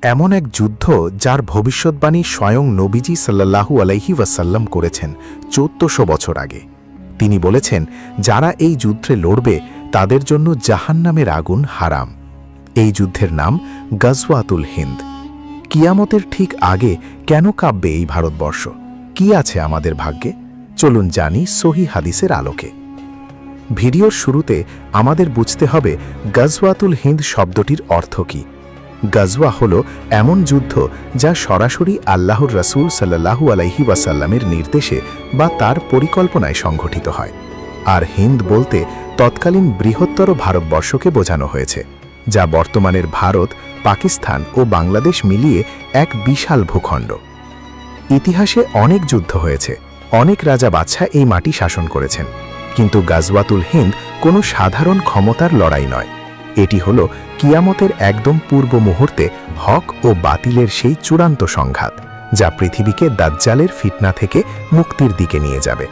এমন এক যুদ্ধ যার ভবিষ্যৎবাণী স্বয়ং নবীজি সাল্লাল্লাহু আলাইহি ওয়াসাল্লাম করেছেন 1400 বছর আগে। তিনি বলেছেন, যারা এই যুদ্ধে লড়বে তাদের জন্য জাহান্নামের আগুন হারাম। এই যুদ্ধের নাম গাজওয়াতুল হিন্দ। কিয়ামতের ঠিক আগে কেন কাঁপবে এই ভারতবর্ষ? কি আছে আমাদের ভাগ্যে? চলুন জানি সহিহ হাদিসের আলোকে। ভিডিওর শুরুতে আমাদের বুঝতে হবে গাজওয়াতুল হিন্দ শব্দটির অর্থ কী। গাজওয়া হল এমন যুদ্ধ যা সরাসরি আল্লাহর রাসূল সাল্লাল্লাহু আলাইহি ওয়াসাল্লামের নির্দেশে বা তার পরিকল্পনায় সংঘটিত হয়। আর হিন্দ বলতে তৎকালীন বৃহত্তর ভারতবর্ষকে বোঝানো হয়েছে, যা বর্তমানের ভারত, পাকিস্তান ও বাংলাদেশ মিলিয়ে এক বিশাল ভূখণ্ড। ইতিহাসে অনেক যুদ্ধ হয়েছে, অনেক রাজা বাদশা এই মাটি শাসন করেছেন, কিন্তু গাজওয়াতুল হিন্দ কোনো সাধারণ ক্ষমতার লড়াই নয়। এটি হল কিয়ামতের একদম পূর্ব মুহূর্তে হক ও বাতিলের সেই চূড়ান্ত সংঘাত, যা পৃথিবীকে দাজ্জালের ফিতনা থেকে মুক্তির দিকে নিয়ে যাবে।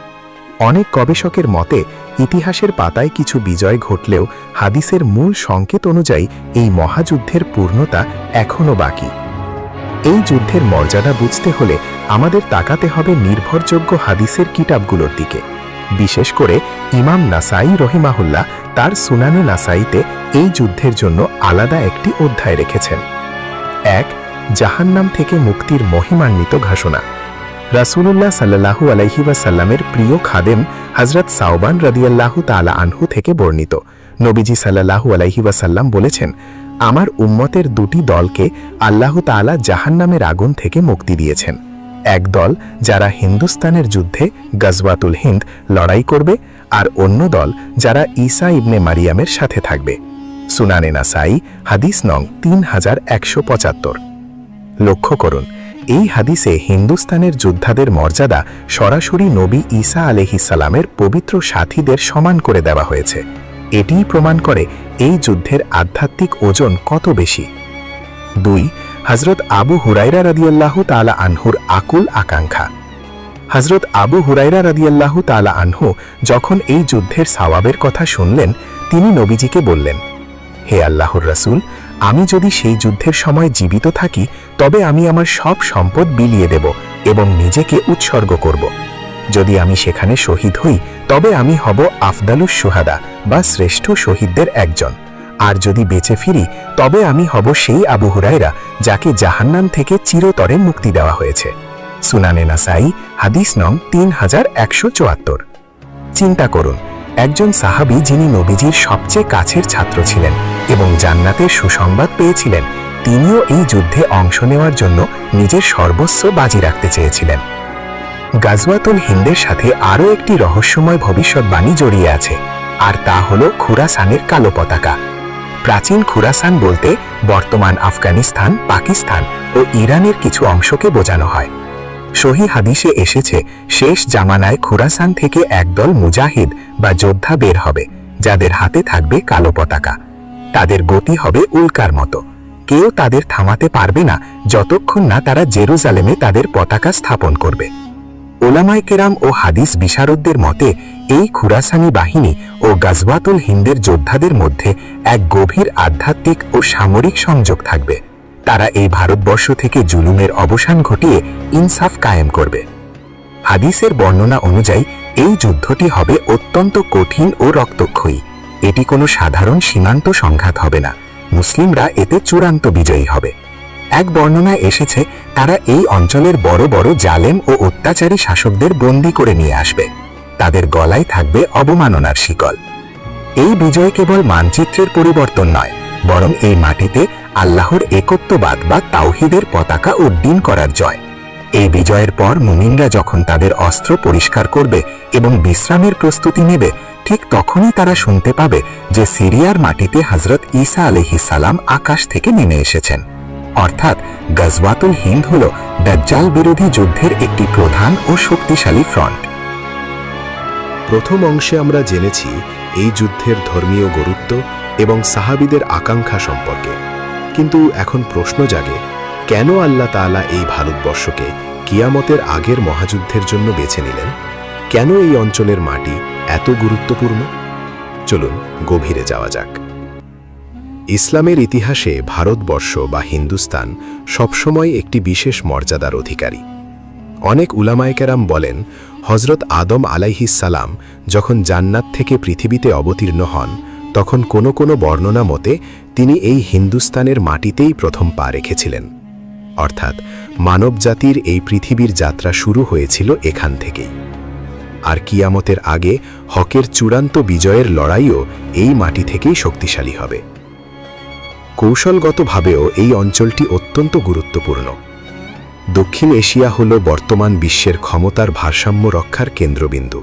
অনেক গবেষকের মতে ইতিহাসের পাতায় কিছু বিজয় ঘটলেও হাদিসের মূল সংকেত অনুযায়ী এই মহাযুদ্ধের পূর্ণতা এখনও বাকি। এই যুদ্ধের মর্যাদা বুঝতে হলে আমাদের তাকাতে হবে নির্ভরযোগ্য হাদিসের কিতাবগুলোর দিকে। বিশেষ করে ইমাম নাসাই রহিমাহুল্লাহ তার সুনানে নাসাইতে এই যুদ্ধের জন্য আলাদা একটি অধ্যায় রেখেছেন। 1. জাহান্নাম থেকে মুক্তির মহিমান্বিত ঘোষণা। রাসূলুল্লাহ সাল্লাল্লাহু আলাইহি ওয়াসাল্লামের প্রিয় খাদেম হযরত সাওবান রাদিয়াল্লাহু তাআলা আনহু থেকে বর্ণিত, নবীজি সাল্লাল্লাহু আলাইহি ওয়াসাল্লাম বলেছেন, আমার উম্মতের দুটি দলকে আল্লাহ তাআলা জাহান্নামের আগুন থেকে মুক্তি দিয়েছেন। এক দল যারা হিন্দুস্তানের যুদ্ধে গাজওয়াতুল হিন্দ লড়াই করবে, আর অন্য দল যারা ঈসা ইবনে মারিয়ামের সাথে থাকবে। সুনানে নাসাই হাদিস নং 3175। লক্ষ্য করুন, এই হাদিসে হিন্দুস্তানের যোদ্ধাদের মর্যাদা সরাসরি নবী ঈসা আলাইহিস সালামের পবিত্র সাথীদের সমান করে দেওয়া হয়েছে। এটিই প্রমাণ করে এই যুদ্ধের আধ্যাত্মিক ওজন কত বেশি। 2. হযরত আবু হুরায়রা রাদিয়াল্লাহু তাআলা আনহুর আকুল আকাঙ্ক্ষা। হযরত আবু হুরায়রা রাদিয়াল্লাহু তাআলা আনহু যখন এই যুদ্ধের সওয়াবের কথা শুনলেন, তিনি নবীজিকে বললেন, হে আল্লাহর রাসূল, আমি যদি সেই যুদ্ধের সময় জীবিত থাকি তবে আমি আমার সব সম্পদ বিলিয়ে দেব এবং নিজেকে উৎসর্গ করব। যদি আমি সেখানে শহীদ হই তবে আমি হব আফদালুস শুহাদা বা শ্রেষ্ঠ শহীদদের একজন। আর যদি বেঁচে ফিরি তবে আমি হব সেই আবু হুরায়রা যাকে জাহান্নাম থেকে চিরতরে মুক্তি দেওয়া হয়েছে। সুনানে নাসাই হাদিস নং 3174। চিন্তা করুন, একজন সাহাবী যিনি নবীজির সবচেয়ে কাছের ছাত্র ছিলেন এবং জান্নাতের সুসংবাদ পেয়েছিলেন, তিনিও এই যুদ্ধে অংশ নেওয়ার জন্য নিজের সর্বস্ব বাজি রাখতে চেয়েছিলেন। গাজওয়াতুল হিন্দের সাথে আরও একটি রহস্যময় ভবিষ্যৎবাণী জড়িয়ে আছে, আর তা হল খুরাসানের কালো পতাকা। প্রাচীন খুরাসান বলতে বর্তমান আফগানিস্তান, পাকিস্তান ও ইরানের কিছু অংশকে বোঝানো হয়। সহিহ হাদিসে এসেছে, শেষ জামানায় খুরাসান থেকে একদল মুজাহিদ বা যোদ্ধা বের হবে, যাদের হাতে থাকবে কালো পতাকা। তাদের গতি হবে উল্কার মতো। কেউ তাদের থামাতে পারবে না যতক্ষণ না তারা জেরুজালেমে তাদের পতাকা স্থাপন করবে। ওলামায়ে কেরাম ও হাদিস বিশারদদের মতে এই খুরাসানি বাহিনী ও গাজওয়াতুল হিন্দের যোদ্ধাদের মধ্যে এক গভীর আধ্যাত্মিক ও সামরিক সংযোগ থাকবে। তারা এই ভারতবর্ষ থেকে জুলুমের অবসান ঘটিয়ে ইনসাফ কায়েম করবে। হাদিসের বর্ণনা অনুযায়ী এই যুদ্ধটি হবে অত্যন্ত কঠিন ও রক্তক্ষয়ী। এটি কোনো সাধারণ সীমান্ত সংঘাত হবে না। মুসলিমরা এতে চূড়ান্ত বিজয়ী হবে। এক বর্ণনায় এসেছে, তারা এই অঞ্চলের বড় বড় জালেম ও অত্যাচারী শাসকদের বন্দী করে নিয়ে আসবে। তাদের গলায় থাকবে অবমাননার শিকল। এই বিজয় কেবল মানচিত্রের পরিবর্তন নয়, বরং এই মাটিতে আল্লাহর একত্ববাদ বা তাওহীদের পতাকা উড্ডীন করার জয়। এই বিজয়ের পর মুমিনরা যখন তাদের অস্ত্র পরিষ্কার করবে এবং বিশ্রামের প্রস্তুতি নেবে, ঠিক তখনই তারা শুনতে পাবে যে সিরিয়ার মাটিতে হযরত ঈসা আলাইহিস সালাম আকাশ থেকে নেমে এসেছেন। অর্থাৎ গাজওয়াতুল হিন্দ হল দাজ্জাল বিরোধী যুদ্ধের একটি প্রধান ও শক্তিশালী ফ্রন্ট। প্রথম অংশে আমরা জেনেছি এই যুদ্ধের ধর্মীয় গুরুত্ব এবং সাহাবীদের আকাঙ্ক্ষা সম্পর্কে। কিন্তু এখন প্রশ্ন জাগে, কেন আল্লাহ তাআলা এই ভারতবর্ষকে কিয়ামতের আগের মহাযুদ্ধের জন্য বেছে নিলেন? কেন এই অঞ্চলের মাটি এত গুরুত্বপূর্ণ? চলুন গভীরে যাওয়া যাক। ইসলামের ইতিহাসে ভারতবর্ষ বা হিন্দুস্তান সবসময় একটি বিশেষ মর্যাদার অধিকারী। অনেক উলামায়ে-কেরাম বলেন, হজরত আদম আলাইহিসসালাম যখন জান্নাত থেকে পৃথিবীতে অবতীর্ণ হন, তখন কোনো কোনো বর্ণনা মতে তিনি এই হিন্দুস্তানের মাটিতেই প্রথম পা রেখেছিলেন। অর্থাৎ মানবজাতির এই পৃথিবীর যাত্রা শুরু হয়েছিল এখান থেকেই। আর কিয়ামতের আগে হকের চূড়ান্ত বিজয়ের লড়াইও এই মাটি থেকেই শক্তিশালী হবে। কৌশলগতভাবেও এই অঞ্চলটি অত্যন্ত গুরুত্বপূর্ণ। দক্ষিণ এশিয়া হল বর্তমান বিশ্বের ক্ষমতার ভারসাম্য রক্ষার কেন্দ্রবিন্দু।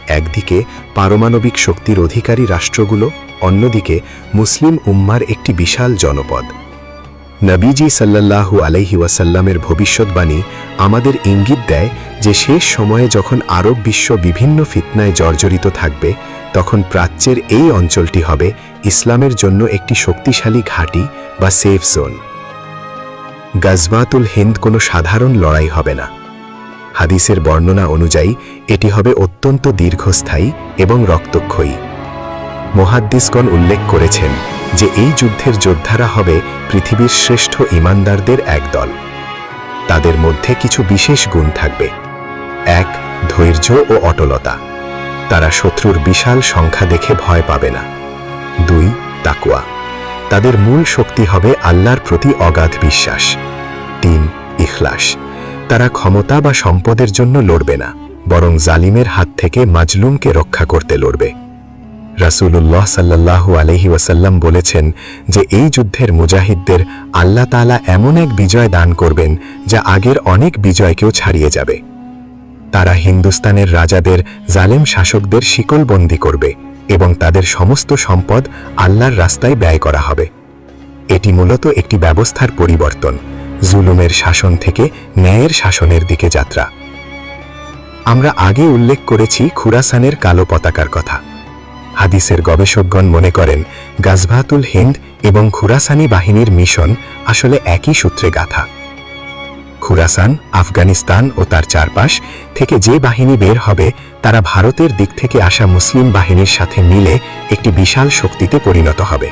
একদিকে পারমাণবিক শক্তির অধিকারী রাষ্ট্রগুলো, অন্যদিকে মুসলিম উম্মার একটি বিশাল জনপদ। নবীজি সাল্লাল্লাহু আলাইহি ওয়াসাল্লামের ভবিষ্যৎবাণী আমাদের ইঙ্গিত দেয় যে শেষ সময়ে যখন আরব বিশ্ব বিভিন্ন ফিতনায় জর্জরিত থাকবে, তখন প্রাচ্যের এই অঞ্চলটি হবে ইসলামের জন্য একটি শক্তিশালী ঘাঁটি বা সেফ জোন। গাজওয়াতুল হিন্দ কোনো সাধারণ লড়াই হবে না। হাদিসের বর্ণনা অনুযায়ী এটি হবে অত্যন্ত দীর্ঘস্থায়ী এবং রক্তক্ষয়ী। মুহাদ্দিসগণ উল্লেখ করেছেন যে এই যুদ্ধের যোদ্ধারা হবে পৃথিবীর শ্রেষ্ঠ ঈমানদারদের এক দল। তাদের মধ্যে কিছু বিশেষ গুণ থাকবে। ১. ধৈর্য ও অটলতা। তারা শত্রুর বিশাল সংখ্যা দেখে ভয় পাবে না। ২. তাকওয়া। তাদের মূল শক্তি হবে আল্লাহর প্রতি অগাধ বিশ্বাস। ৩. ইখলাস। তারা ক্ষমতা বা সম্পদের জন্য লড়বে না, বরং জালিমের হাত থেকে মাজলুমকে রক্ষা করতে লড়বে। রাসূলুল্লাহ সাল্লাল্লাহু আলাইহি ওয়াসাল্লাম বলেছেন যে এই যুদ্ধের মুজাহিদদের আল্লাহ তাআলা এমন এক বিজয় দান করবেন যা আগের অনেক বিজয়কেও ছাড়িয়ে যাবে। তারা হিন্দুস্তানের রাজাদের জালেম শাসকদের শিকলবন্দি করবে এবং তাদের সমস্ত সম্পদ আল্লাহর রাস্তায় ব্যয় করা হবে। এটি মূলত একটি ব্যবস্থার পরিবর্তন, জুলুমের শাসন থেকে ন্যায়ের শাসনের দিকে যাত্রা। আমরা আগে উল্লেখ করেছি খুরাসানের কালো পতাকার কথা। হাদিসের গবেষকগণ মনে করেন গাজওয়াতুল হিন্দ এবং খুরাসানি বাহিনীর মিশন আসলে একই সূত্রে গাঁথা। খুরাসান, আফগানিস্তান ও তার চারপাশ থেকে যে বাহিনী বের হবে, তারা ভারতের দিক থেকে আসা মুসলিম বাহিনীর সাথে মিলে একটি বিশাল শক্তিতে পরিণত হবে।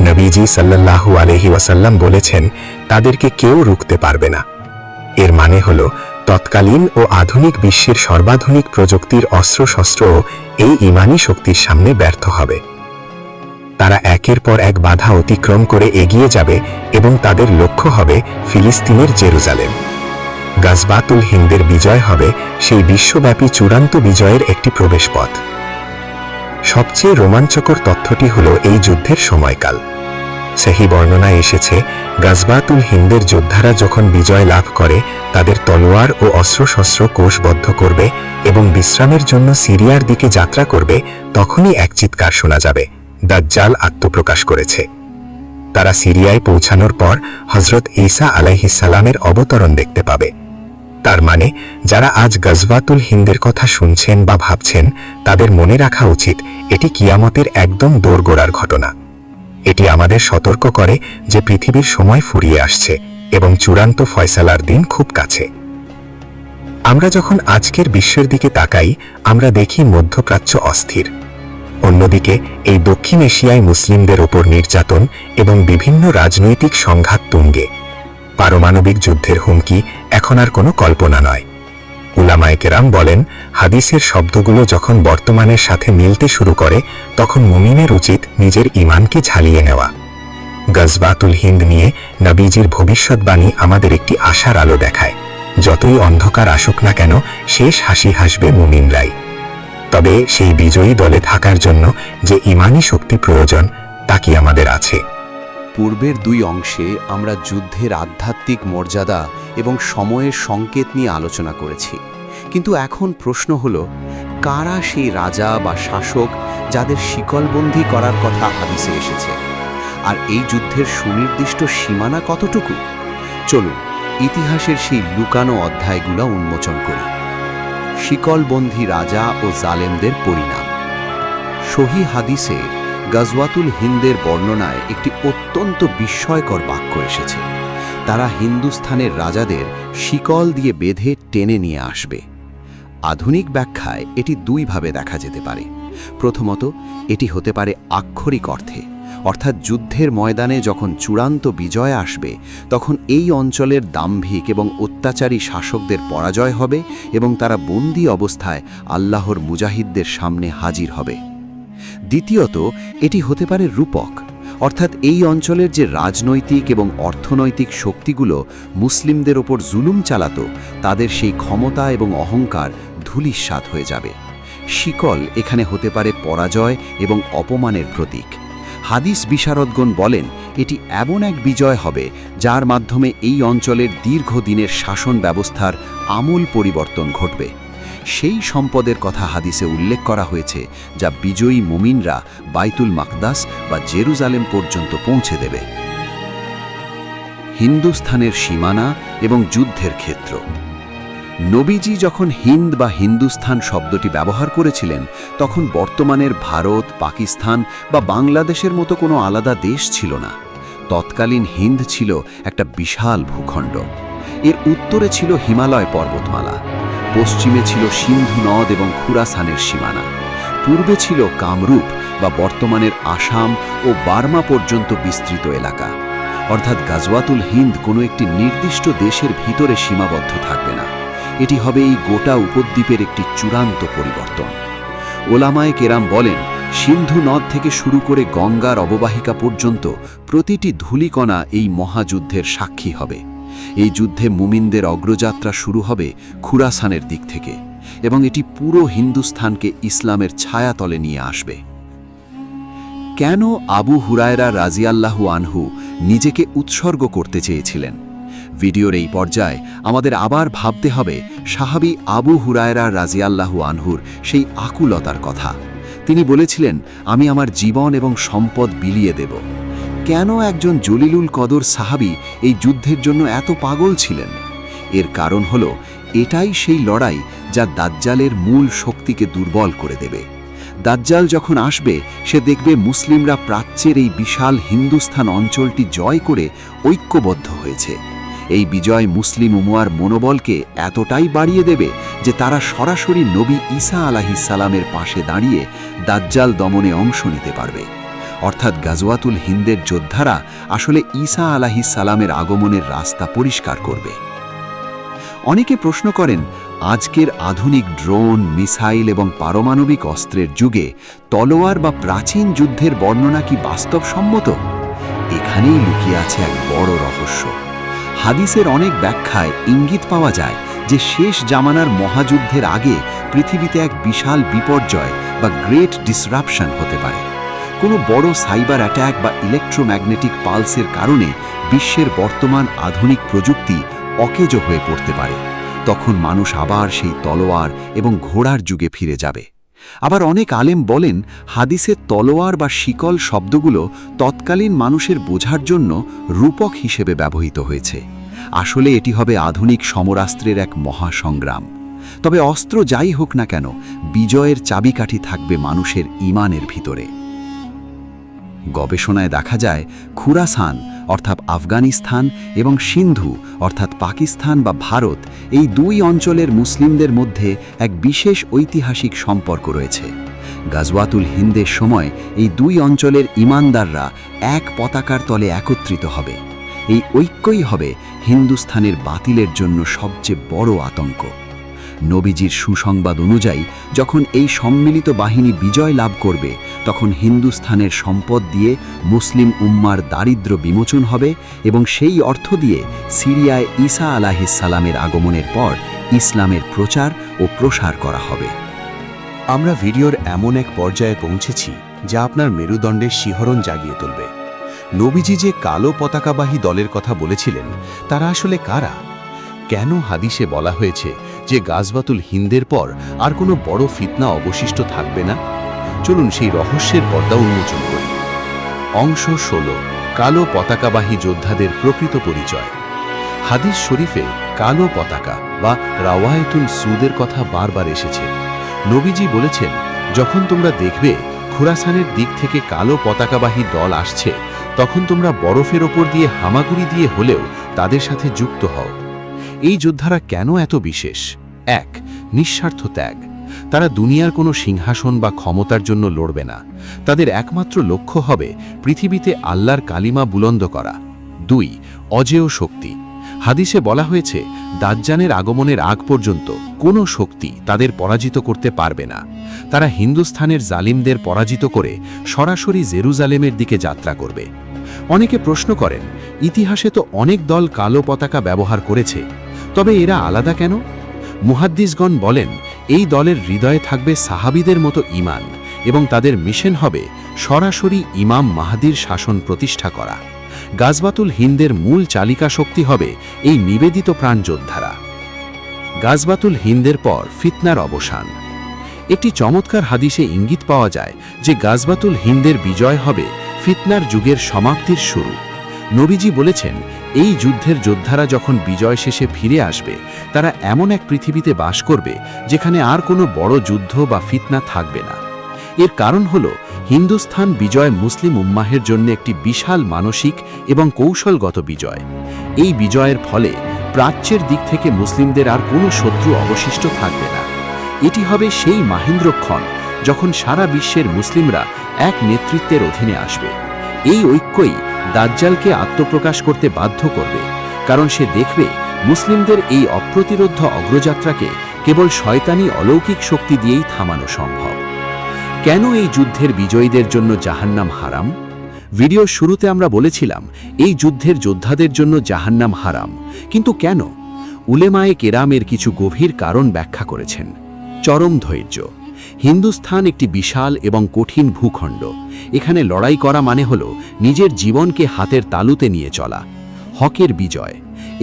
নবীজি সাল্লাল্লাহু আলাইহি ওয়াসাল্লাম বলেছেন, তাদেরকে কেউ রুখতে পারবে না। এর মানে হল তৎকালীন ও আধুনিক বিশ্বের সর্বাধুনিক প্রযুক্তির অস্ত্রশস্ত্রও এই ঈমানী শক্তির সামনে ব্যর্থ হবে। তারা একের পর এক বাধা অতিক্রম করে এগিয়ে যাবে এবং তাদের লক্ষ্য হবে ফিলিস্তিনের জেরুজালেম। গাজওয়াতুল হিন্দের বিজয় হবে সেই বিশ্বব্যাপী চূড়ান্ত বিজয়ের একটি প্রবেশপথ। সবচেয়ে রোমাঞ্চকর তথ্যটি হল এই যুদ্ধের সময়কাল। সহিহ বর্ণনায় এসেছে, গাজওয়াতুল হিন্দের যোদ্ধারা যখন বিজয় লাভ করে, তাদের তলোয়ার ও অস্ত্রশস্ত্র কোষবদ্ধ করবে এবং বিশ্রামের জন্য সিরিয়ার দিকে যাত্রা করবে, তখনই এক চিৎকার শোনা যাবে, দাজ্জাল আত্মপ্রকাশ করেছে। তারা সিরিয়ায় পৌঁছানোর পর হজরত ঈসা আলাইহিসসালামের অবতরণ দেখতে পাবে। তার মানে যারা আজ গাজওয়াতুল হিন্দের কথা শুনছেন বা ভাবছেন, তাদের মনে রাখা উচিত এটি কিয়ামতের একদম দোরগোড়ার ঘটনা। এটি আমাদের সতর্ক করে যে পৃথিবীর সময় ফুরিয়ে আসছে এবং চূড়ান্ত ফয়সালার দিন খুব কাছে। আমরা যখন আজকের বিশ্বের দিকে তাকাই, আমরা দেখি মধ্যপ্রাচ্য অস্থির। অন্যদিকে এই দক্ষিণ এশিয়ায় মুসলিমদের ওপর নির্যাতন এবং বিভিন্ন রাজনৈতিক সংঘাত তুঙ্গে। পারমাণবিক যুদ্ধের হুমকি এখন আর কোনো কল্পনা নয়। উলামায়ে-কেরাম বলেন, হাদিসের শব্দগুলো যখন বর্তমানের সাথে মিলতে শুরু করে, তখন মুমিনের উচিত নিজের ঈমানকে ঝালিয়ে নেওয়া। গাজওয়াতুল হিন্দ নিয়ে নবীজির ভবিষ্যৎবাণী আমাদের একটি আশার আলো দেখায়। যতই অন্ধকার আসুক না কেন, শেষ হাসি হাসবে মুমিনরাই। তবে সেই বিজয়ী দলে থাকার জন্য যে ঈমানী শক্তি প্রয়োজন, তা কি আমাদের আছে? পূর্বের দুই অংশে আমরা যুদ্ধের আধ্যাত্মিক মর্যাদা এবং সময়ের সংকেত নিয়ে আলোচনা করেছি, কিন্তু এখন প্রশ্ন হল, কারা সেই রাজা বা শাসক যাদের শিকলবন্দি করার কথা হাদিসে এসেছে? আর এই যুদ্ধের সুনির্দিষ্ট সীমানা কতটুকু? চলুন ইতিহাসের সেই লুকানো অধ্যায়গুলো উন্মোচন করি। শিকলবন্দি রাজা ও জালেমদের পরিণাম। সহিহ হাদিসে গাজওয়াতুল হিন্দের বর্ণনায় একটি অত্যন্ত বিস্ময়কর বাক্য এসেছে। তারা হিন্দুস্থানের রাজাদের শিকল দিয়ে বেঁধে টেনে নিয়ে আসবে। আধুনিক ব্যাখ্যায় এটি দুইভাবে দেখা যেতে পারে। প্রথমত, এটি হতে পারে আক্ষরিক অর্থে, অর্থাৎ যুদ্ধের ময়দানে যখন চূড়ান্ত বিজয় আসবে তখন এই অঞ্চলের দাম্ভিক এবং অত্যাচারী শাসকদের পরাজয় হবে এবং তারা বন্দী অবস্থায় আল্লাহর মুজাহিদদের সামনে হাজির হবে। দ্বিতীয়ত, এটি হতে পারে রূপক, অর্থাৎ এই অঞ্চলের যে রাজনৈতিক এবং অর্থনৈতিক শক্তিগুলো মুসলিমদের ওপর জুলুম চালাত তাদের সেই ক্ষমতা এবং অহংকার ধূলিসাৎ হয়ে যাবে। শিকল এখানে হতে পারে পরাজয় এবং অপমানের প্রতীক। হাদিস বিশারদগণ বলেন এটি এমন এক বিজয় হবে যার মাধ্যমে এই অঞ্চলের দীর্ঘদিনের শাসন ব্যবস্থার আমূল পরিবর্তন ঘটবে। সেই সম্পদের কথা হাদিসে উল্লেখ করা হয়েছে যা বিজয়ী মুমিনরা বাইতুল মাকদাস বা জেরুজালেম পর্যন্ত পৌঁছে দেবে। হিন্দুস্থানের সীমানা এবং যুদ্ধের ক্ষেত্র। নবীজি যখন হিন্দ বা হিন্দুস্থান শব্দটি ব্যবহার করেছিলেন তখন বর্তমানের ভারত, পাকিস্তান বা বাংলাদেশের মতো কোনো আলাদা দেশ ছিল না। তৎকালীন হিন্দ ছিল একটা বিশাল ভূখণ্ড। এর উত্তরে ছিল হিমালয় পর্বতমালা, পশ্চিমে ছিল সিন্ধু নদ এবং খুরাসানের সীমানা, পূর্বে ছিল কামরূপ বা বর্তমানের আসাম ও বার্মা পর্যন্ত বিস্তৃত এলাকা। অর্থাৎ গাজওয়াতুল হিন্দ কোনো একটি নির্দিষ্ট দেশের ভিতরে সীমাবদ্ধ থাকবে না, এটি হবে এই গোটা উপদ্বীপের একটি চূড়ান্ত পরিবর্তন। ওলামায়ে কেরাম বলেন সিন্ধু নদ থেকে শুরু করে গঙ্গার অববাহিকা পর্যন্ত প্রতিটি ধূলিকণা এই মহাযুদ্ধের সাক্ষী হবে। এই যুদ্ধে মুমিনদের অগ্রযাত্রা শুরু হবে খুরাসানের দিক থেকে এবং এটি পুরো হিন্দুস্থানকে ইসলামের ছায়াতলে নিয়ে আসবে। কেন আবু হুরায়রা রাজিয়াল্লাহু আনহু নিজেকে উৎসর্গ করতে চেয়েছিলেন? ভিডিওর এই পর্যায়ে আমাদের আবার ভাবতে হবে সাহাবী আবু হুরায়রা রাজিয়াল্লাহু আনহুর সেই আকুলতার কথা। তিনি বলেছিলেন, আমি আমার জীবন এবং সম্পদ বিলিয়ে দেব। কেন একজন জলিলুল কদর সাহাবী এই যুদ্ধের জন্য এত পাগল ছিলেন? এর কারণ হল এটাই সেই লড়াই যা দাজ্জালের মূল শক্তিকে দুর্বল করে দেবে। দাজ্জাল যখন আসবে সে দেখবে মুসলিমরা প্রাচ্যের এই বিশাল হিন্দুস্থান অঞ্চলটি জয় করে ঐক্যবদ্ধ হয়েছে। এই বিজয় মুসলিম উম্মার মনোবলকে এতটাই বাড়িয়ে দেবে যে তারা সরাসরি নবী ঈসা আলাইহিস সালামের পাশে দাঁড়িয়ে দাজ্জাল দমনে অংশ নিতে পারবে। অর্থাৎ গাজওয়াতুল হিন্দের যোদ্ধারা আসলে ঈসা আলাইহিস সালামের আগমনের রাস্তা পরিষ্কার করবে। অনেকে প্রশ্ন করেন, আজকের আধুনিক ড্রোন, মিসাইল এবং পারমাণবিক অস্ত্রের যুগে তলোয়ার বা প্রাচীন যুদ্ধের বর্ণনা কি বাস্তবসম্মত? এখানেই লুকিয়ে আছে এক বড় রহস্য। হাদিসের অনেক ব্যাখ্যায় ইঙ্গিত পাওয়া যায় যে শেষ জামানার মহাযুদ্ধের আগে পৃথিবীতে এক বিশাল বিপর্যয় বা গ্রেট ডিসরাপশন হতে পারে। কোনো বড় সাইবার অ্যাট্যাক বা ইলেকট্রোম্যাগনেটিক পালসের কারণে বিশ্বের বর্তমান আধুনিক প্রযুক্তি অকেজো হয়ে পড়তে পারে। তখন মানুষ আবার সেই তলোয়ার এবং ঘোড়ার যুগে ফিরে যাবে। আবার অনেক আলেম বলেন হাদিসের তলোয়ার বা শিকল শব্দগুলো তৎকালীন মানুষের বোঝার জন্য রূপক হিসেবে ব্যবহৃত হয়েছে। আসলে এটি হবে আধুনিক সমরাস্ত্রের এক মহাসংগ্রাম। তবে অস্ত্র যাই হোক না কেন, বিজয়ের চাবিকাঠি থাকবে মানুষের ঈমানের ভিতরে। গবেষণায় দেখা যায় খুরাসান অর্থাৎ আফগানিস্তান এবং সিন্ধু অর্থাৎ পাকিস্তান বা ভারত, এই দুই অঞ্চলের মুসলিমদের মধ্যে এক বিশেষ ঐতিহাসিক সম্পর্ক রয়েছে। গাজওয়াতুল হিন্দের সময় এই দুই অঞ্চলের ঈমানদাররা এক পতাকার তলে একত্রিত হবে। এই ঐক্যই হবে হিন্দুস্থানের বাতিলের জন্য সবচেয়ে বড় আতঙ্ক। নবীজির সুসংবাদ অনুযায়ী যখন এই সম্মিলিত বাহিনী বিজয় লাভ করবে তখন হিন্দুস্থানের সম্পদ দিয়ে মুসলিম উম্মার দারিদ্র্য বিমোচন হবে এবং সেই অর্থ দিয়ে সিরিয়ায় ঈসা আলাইহিস সালামের আগমনের পর ইসলামের প্রচার ও প্রসার করা হবে। আমরা ভিডিওর এমন এক পর্যায়ে পৌঁছেছি যা আপনার মেরুদণ্ডের শিহরণ জাগিয়ে তুলবে। নবীজি যে কালো পতাকাবাহী দলের কথা বলেছিলেন তারা আসলে কারা? কেন হাদিসে বলা হয়েছে যে গাজওয়াতুল হিন্দের পর আর কোনো বড় ফিতনা অবশিষ্ট থাকবে না? চলুন সেই রহস্যের পর্দা উন্মোচন করি। অংশ 16, কালো পতাকাবাহী যোদ্ধাদের প্রকৃত পরিচয়। হাদিস শরীফে কালো পতাকা বা রাওয়ায়েতুল সুদের কথা বারবার এসেছে। নবীজি বলেছেন, যখন তোমরা দেখবে খুরাসানের দিক থেকে কালো পতাকাবাহী দল আসছে তখন তোমরা বরফের ওপর দিয়ে হামাগুড়ি দিয়ে হলেও তাদের সাথে যুক্ত হও। এই যোদ্ধারা কেন এত বিশেষ? 1. নিঃস্বার্থ ত্যাগ। তারা দুনিয়ার কোনো সিংহাসন বা ক্ষমতার জন্য লড়বে না। তাদের একমাত্র লক্ষ্য হবে পৃথিবীতে আল্লাহর কালিমা বুলন্দ করা। 2. অজেয় শক্তি। হাদিসে বলা হয়েছে, দাজ্জালের আগমনের আগ পর্যন্ত কোনো শক্তি তাদের পরাজিত করতে পারবে না। তারা হিন্দুস্থানের জালিমদের পরাজিত করে সরাসরি জেরুজালেমের দিকে যাত্রা করবে। অনেকে প্রশ্ন করেন, ইতিহাসে তো অনেক দল কালো পতাকা ব্যবহার করেছে, তবে এরা আলাদা কেন? মুহাদ্দিসগণ বলেন, এই দলের হৃদয়ে থাকবে সাহাবীদের মতো ঈমান এবং তাদের মিশন হবে সরাসরি ইমাম মাহদীর শাসন প্রতিষ্ঠা করা। গাজওয়াতুল হিন্দের মূল চালিকা শক্তি হবে এই নিবেদিত প্রাণ যোদ্ধারা। গাজওয়াতুল হিন্দের পর ফিতনার অবসান। একটি চমৎকার হাদিসে ইঙ্গিত পাওয়া যায় যে গাজওয়াতুল হিন্দের বিজয় হবে ফিতনার যুগের সমাপ্তির শুরু। নবীজি বলেছেন, এই যুদ্ধের যোদ্ধারা যখন বিজয় শেষে ফিরে আসবে, তারা এমন এক পৃথিবীতে বাস করবে যেখানে আর কোনো বড় যুদ্ধ বা ফিতনা থাকবে না। এর কারণ হল, হিন্দুস্থান বিজয় মুসলিম উম্মাহের জন্য একটি বিশাল মানসিক এবং কৌশলগত বিজয়। এই বিজয়ের ফলে প্রাচ্যের দিক থেকে মুসলিমদের আর কোনো শত্রু অবশিষ্ট থাকবে না। এটি হবে সেই মাহেন্দ্রক্ষণ যখন সারা বিশ্বের মুসলিমরা এক নেতৃত্বের অধীনে আসবে। এই ঐক্যই দাজ্জালকে আত্মপ্রকাশ করতে বাধ্য করবে, কারণ সে দেখবে মুসলিমদের এই অপ্রতিরোধ অগ্রযাত্রাকে কেবল শয়তানি অলৌকিক শক্তি দিয়েই থামানো সম্ভব। কেন এই যুদ্ধের বিজয়ীদের জন্য জাহান্নাম হারাম? ভিডিওর শুরুতে আমরা বলেছিলাম, এই যুদ্ধের যোদ্ধাদের জন্য জাহান্নাম হারাম, কিন্তু কেন? উলেমায়ে কেরামের কিছু গভীর কারণ ব্যাখ্যা করেছেন। চরম ধৈর্য। হিন্দুস্থান একটি বিশাল এবং কঠিন ভূখণ্ড। এখানে লড়াই করা মানে হল নিজের জীবনকে হাতের তালুতে নিয়ে চলা। হকের বিজয়।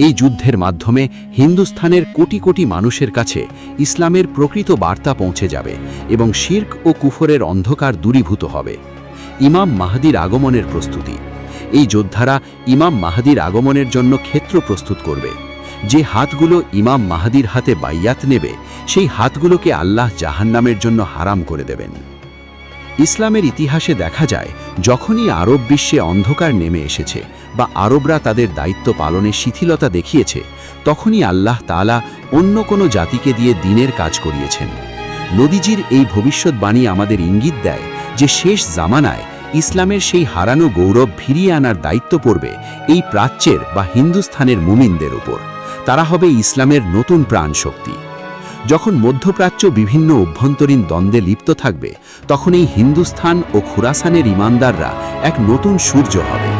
এই যুদ্ধের মাধ্যমে হিন্দুস্থানের কোটি কোটি মানুষের কাছে ইসলামের প্রকৃত বার্তা পৌঁছে যাবে এবং শিরক ও কুফরের অন্ধকার দূরীভূত হবে। ইমাম মাহদীর আগমনের প্রস্তুতি। এই যোদ্ধারা ইমাম মাহদীর আগমনের জন্য ক্ষেত্র প্রস্তুত করবে। যে হাতগুলো ইমাম মাহদীর হাতে বাইয়াত নেবে, সেই হাতগুলোকে আল্লাহ জাহান্নামের জন্য হারাম করে দেবেন। ইসলামের ইতিহাসে দেখা যায়, যখনই আরব বিশ্বে অন্ধকার নেমে এসেছে বা আরবরা তাদের দায়িত্ব পালনে শিথিলতা দেখিয়েছে, তখনই আল্লাহ তাআলা অন্য কোনো জাতিকে দিয়ে দ্বীনের কাজ করিয়েছেন। নবীজির এই ভবিষ্যৎবাণী আমাদের ইঙ্গিত দেয় যে শেষ জামানায় ইসলামের সেই হারানো গৌরব ফিরিয়ে আনার দায়িত্ব পড়বে এই প্রাচ্যের বা হিন্দুস্থানের মুমিনদের উপর। তারা হবে ইসলামের নতুন প্রাণ শক্তি। যখন মধ্যপ্রাচ্য বিভিন্ন অভ্যন্তরীণ দ্বন্দ্বে লিপ্ত থাকবে, তখন এই হিন্দুস্থান ও খুরাসানের ইমানদাররা এক নতুন সূর্য হবে।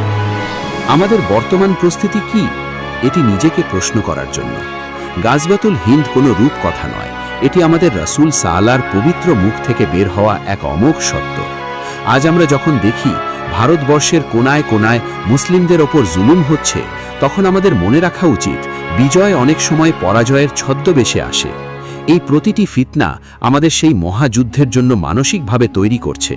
আমাদের বর্তমান প্রস্তুতি কি? এটি নিজেকে প্রশ্ন করার জন্য। গাজওয়াতুল হিন্দ কোনো রূপকথা নয়, এটি আমাদের রাসূল সাল্লাল্লাহর পবিত্র মুখ থেকে বের হওয়া এক অমোঘ সত্য। আজ আমরা যখন দেখি ভারতবর্ষের কোনায় কোনায় মুসলিমদের ওপর জুলুম হচ্ছে, তখন আমাদের মনে রাখা উচিত, বিজয় অনেক সময় পরাজয়ের ছদ্মবেশে আসে। এই প্রতিটি ফিতনা আমাদের সেই মহাযুদ্ধের জন্য মানসিকভাবে তৈরি করছে।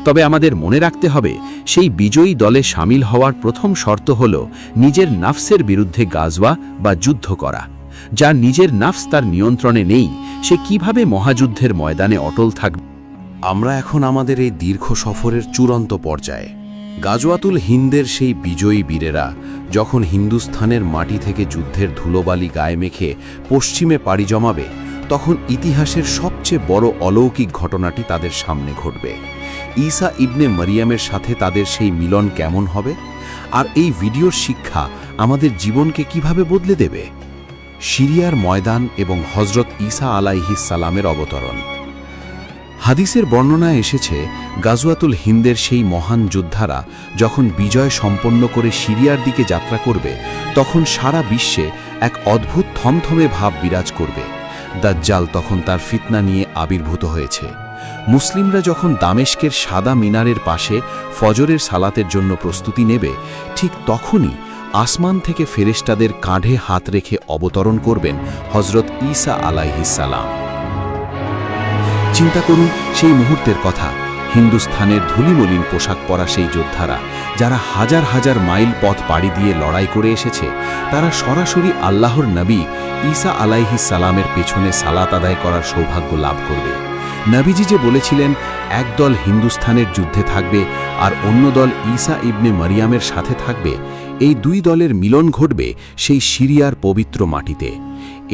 তবে আমাদের মনে রাখতে হবে, সেই বিজয়ী দলে সামিল হওয়ার প্রথম শর্ত হল নিজের নাফসের বিরুদ্ধে গাজওয়া বা যুদ্ধ করা। যার নিজের নাফস তার নিয়ন্ত্রণে নেই, সে কিভাবে মহাযুদ্ধের ময়দানে অটল থাকবে? আমরা এখন আমাদের এই দীর্ঘ সফরের চূড়ান্ত পর্যায়ে। গাজওয়াতুল হিন্দের সেই বিজয়ী বীরেরা যখন হিন্দুস্থানের মাটি থেকে যুদ্ধের ধুলোবালি গায়ে মেখে পশ্চিমে পাড়ি জমাবে, তখন ইতিহাসের সবচেয়ে বড় অলৌকিক ঘটনাটি তাদের সামনে ঘটবে। ঈসা ইবনে মারিয়ামের সাথে তাদের সেই মিলন কেমন হবে, আর এই ভিডিওর শিক্ষা আমাদের জীবনকে কিভাবে বদলে দেবে? সিরিয়ার ময়দান এবং হযরত ঈসা আলাইহিস সালামের অবতরণ। হাদিসের বর্ণনায় এসেছে, গাজওয়াতুল হিন্দের সেই মহান যোদ্ধারা যখন বিজয় সম্পন্ন করে সিরিয়ার দিকে যাত্রা করবে, তখন সারা বিশ্বে এক অদ্ভুত থমথমে ভাব বিরাজ করবে। দাজ্জাল তখন তার ফিতনা নিয়ে আবির্ভূত হয়েছে। মুসলিমরা যখন দামেস্কের সাদা মিনারের পাশে ফজরের সালাতের জন্য প্রস্তুতি নেবে, ঠিক তখনই আসমান থেকে ফেরেশতাদের কাঁধে হাত রেখে অবতরণ করবেন হযরত ঈসা আলাইহিস সালাম। চিন্তা করুন সেই মুহূর্তের কথা। হিন্দুস্থানের ধুলিমলিন পোশাক পরা সেই যোদ্ধারা, যারা হাজার হাজার মাইল পথ পাড়ি দিয়ে লড়াই করে এসেছে, তারা সরাসরি আল্লাহর নবী ঈসা আলাইহিস সালামের পেছনে সালাত আদায় করার সৌভাগ্য লাভ করবে। নবীজি যে বলেছিলেন, এক দল হিন্দুস্থানের যুদ্ধে থাকবে আর অন্য দল ঈসা ইবনে মারিয়ামের সাথে থাকবে, এই দুই দলের মিলন ঘটবে সেই সিরিয়ার পবিত্র মাটিতে।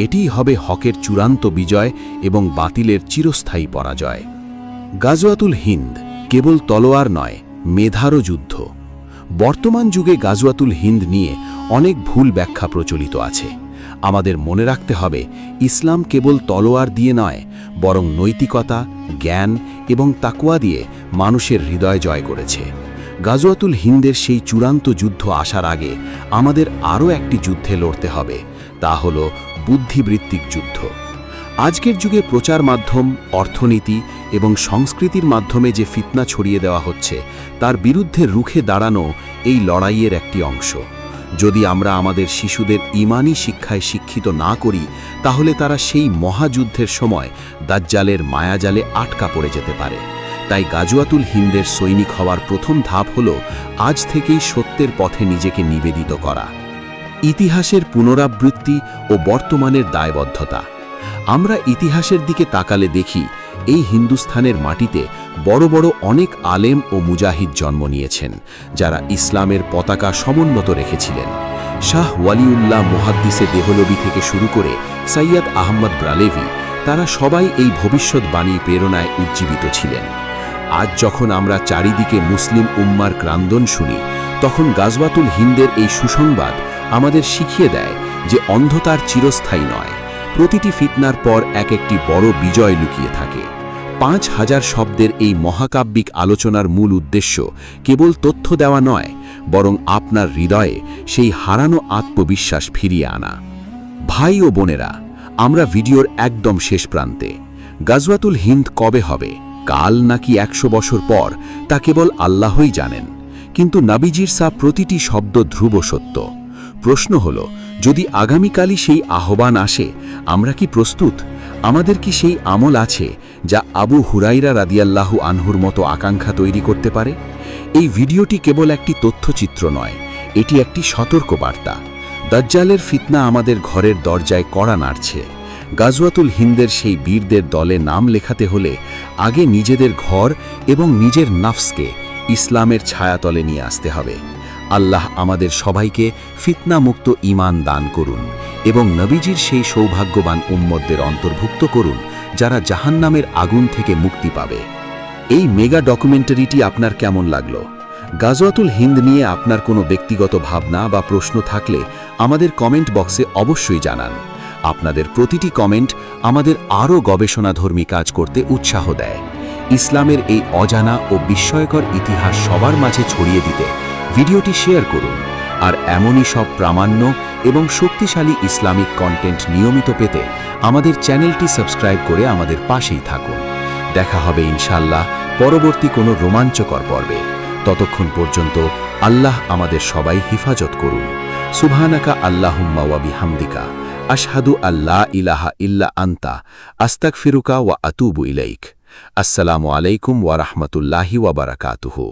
এটিই হবে হকের চূড়ান্ত বিজয় এবং বাতিলের চিরস্থায়ী পরাজয়। গাজওয়াতুল হিন্দ কেবল তলোয়ার নয়, মেধারও যুদ্ধ। বর্তমান যুগে গাজওয়াতুল হিন্দ নিয়ে অনেক ভুল ব্যাখ্যা প্রচলিত আছে। আমাদের মনে রাখতে হবে, ইসলাম কেবল তলোয়ার দিয়ে নয়, বরং নৈতিকতা, জ্ঞান এবং তাকওয়া দিয়ে মানুষের হৃদয় জয় করেছে। গাজওয়াতুল হিন্দের সেই চূড়ান্ত যুদ্ধ আসার আগে আমাদের আরও একটি যুদ্ধে লড়তে হবে, তা হল বুদ্ধিবৃত্তিক যুদ্ধ। আজকের যুগে প্রচার মাধ্যম, অর্থনীতি এবং সংস্কৃতির মাধ্যমে যে ফিতনা ছড়িয়ে দেওয়া হচ্ছে, তার বিরুদ্ধে রুখে দাঁড়ানো এই লড়াইয়ের একটি অংশ। যদি আমরা আমাদের শিশুদের ঈমানি শিক্ষায় শিক্ষিত না করি, তাহলে তারা সেই মহাযুদ্ধের সময় দাজ্জালের মায়াজালে আটকা পড়ে যেতে পারে। তাই গাজওয়াতুল হিন্দের সৈনিক হওয়ার প্রথম ধাপ হল আজ থেকেই সত্যের পথে নিজেকে নিবেদিত করা। ইতিহাসের পুনরাবৃত্তি ও বর্তমানের দায়বদ্ধতা। আমরা ইতিহাসের দিকে তাকালে দেখি, এই হিন্দুস্থানের মাটিতে বড় বড় অনেক আলেম ও মুজাহিদ জন্ম নিয়েছেন, যারা ইসলামের পতাকা সমুন্নত রেখেছিলেন। শাহ ওয়ালিউল্লাহ মুহাদ্দিসে দেহলভী থেকে শুরু করে সৈয়দ আহমদ ব্রালেভি, তারা সবাই এই ভবিষ্যৎবাণী প্রেরণায় উজ্জীবিত ছিলেন। আজ যখন আমরা চারিদিকে মুসলিম উম্মার ক্রান্দন শুনি, তখন গাজওয়াতুল হিন্দের এই সুসংবাদ আমাদের শিখিয়ে দেয় যে অন্ধতার চিরস্থায়ী নয়। প্রতিটি ফিতনার পর এক একটি বড় বিজয় লুকিয়ে থাকে। 5000 শব্দের এই মহাকাব্যিক আলোচনার মূল উদ্দেশ্য কেবল তথ্য দেওয়া নয়, বরং আপনার হৃদয়ে সেই হারানো আত্মবিশ্বাস ফিরিয়ে আনা। ভাই ও বোনেরা, আমরা ভিডিওর একদম শেষ প্রান্তে। গাজওয়াতুল হিন্দ কবে হবে, কাল নাকি 100 বছর পর, তা কেবল আল্লাহই জানেন। কিন্তু নবীজির প্রতিটি শব্দ ধ্রুব সত্য। প্রশ্ন হল, যদি আগামীকালই সেই আহ্বান আসে, আমরা কি প্রস্তুত? আমাদের কি সেই আমল আছে যা আবু হুরাইরা রাদিয়াল্লাহু আনহুর মতো আকাঙ্ক্ষা তৈরি করতে পারে? এই ভিডিওটি কেবল একটি তথ্যচিত্র নয়, এটি একটি সতর্কবার্তা। দাজ্জালের ফিতনা আমাদের ঘরের দরজায় কড়া নাড়ছে। গাজওয়াতুল হিন্দের সেই বীরদের দলে নাম লেখাতে হলে আগে নিজেদের ঘর এবং নিজের নফসকে ইসলামের ছায়াতলে নিয়ে আসতে হবে। আল্লাহ আমাদের সবাইকে ফিতনামুক্ত ঈমান দান করুন এবং নবীজির সেই সৌভাগ্যবান উম্মতদের অন্তর্ভুক্ত করুন যারা জাহান্নামের আগুন থেকে মুক্তি পাবে। এই মেগা ডকুমেন্টারিটি আপনার কেমন লাগলো? গাজওয়াতুল হিন্দ নিয়ে আপনার কোনো ব্যক্তিগত ভাবনা বা প্রশ্ন থাকলে আমাদের কমেন্ট বক্সে অবশ্যই জানান। আপনাদের প্রতিটি কমেন্ট আমাদের আরও গবেষণাধর্মী কাজ করতে উৎসাহ দেয়। ইসলামের এই অজানা ও বিস্ময়কর ইতিহাস সবার মাঝে ছড়িয়ে দিতে ভিডিওটি শেয়ার করুন। আর এমনই সব প্রামাণ্য এবং শক্তিশালী ইসলামিক কন্টেন্ট নিয়মিত পেতে আমাদের চ্যানেলটি সাবস্ক্রাইব করে আমাদের পাশেই থাকুন। দেখা হবে ইনশাআল্লাহ পরবর্তী কোনো রোমাঞ্চকর পর্বে। ততক্ষণ পর্যন্ত আল্লাহ আমাদের সবাই হিফাজত করুন। সুবহানাকা আল্লাহুম্মা ওয়া বিহামদিকা, আশহাদু আল্লা ইলাহা ইল্লা আনতা, আস্তাগফিরুকা ওয়া আতুবু ইলাইক। আসসালামু আলাইকুম ওয়া রাহমাতুল্লাহি ওয়া বারাকাতুহু।